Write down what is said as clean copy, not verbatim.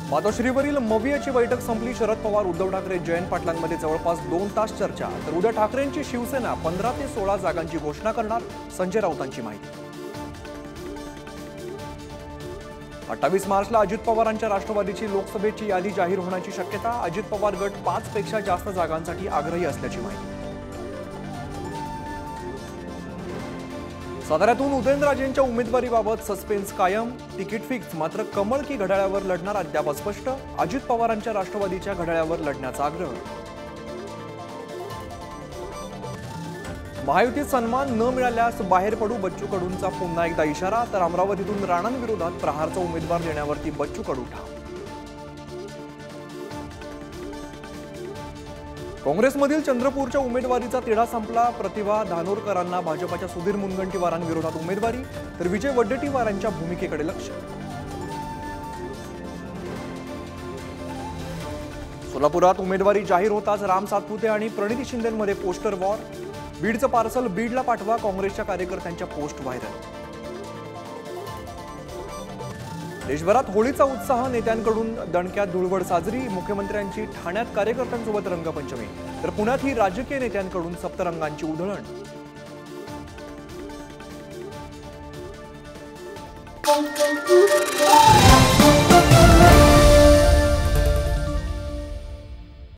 मातोश्रीवरील मवियाची बैठक संपली। शरद पवार, उद्धव ठाकरे, जयंत पाटलांमध्ये जवळपास 2 तास चर्चा। तर उद्धव ठाकरेंची शिवसेना 15 ते 16 जागांची घोषणा करणार, संजय राऊतांची माहिती। 28 मार्चला अजित पवारांच्या राष्ट्रवादीची लोकसभेची यादी जाहीर होण्याची शक्यता। अजित पवार गट 5 पेक्षा जास्त जागांसाठी आग्रही असल्याची माहिती। साताऱ्यातून उदयनराजेंच्या उमेदवारीबाबत सस्पेन्स कायम। तिकीट फिक्स, मात्र कमळ की घड्याळावर लढणार अद्याप अस्पष्ट। अजित पवारांच्या राष्ट्रवादीच्या घड्याळावर लढण्याचा आग्रह। महायुतीत सन्मान न मिळाल्यास बाहेर पडू, बच्चू कडूंचा पुन्हा एकदा इशारा। तर अमरावतीतून राणांविरोधात प्रहारचा उमेदवार देण्यावरती बच्चू कडू ठाम। काँग्रेसमधील चंद्रपूरच्या उमेदवारीचा तिढा संपला। प्रतिभा धानोरकरांना भाजपच्या सुधीर मुनगंटीवारांविरोधात उमेदवारी, तर विजय वडेट्टीवारांच्या भूमिकेकडे लक्ष। सोलापुरात उमेदवारी जाहीर होताच राम सातपुते आणि प्रणिती शिंदेमध्ये पोस्टर वॉर। बीडचं पार्सल बीडला पाठवा, काँग्रेसच्या कार्यकर्त्यांच्या पोस्ट व्हायरल। देशभरात होळीचा उत्साह, नेत्यांकडून दणक्यात धुळवड साजरी। मुख्यमंत्र्यांची ठाण्यात कार्यकर्त्यांसोबत रंगपंचमी, तर पुण्यातही राजकीय नेत्यांकडून सप्तरंगांची उधळण।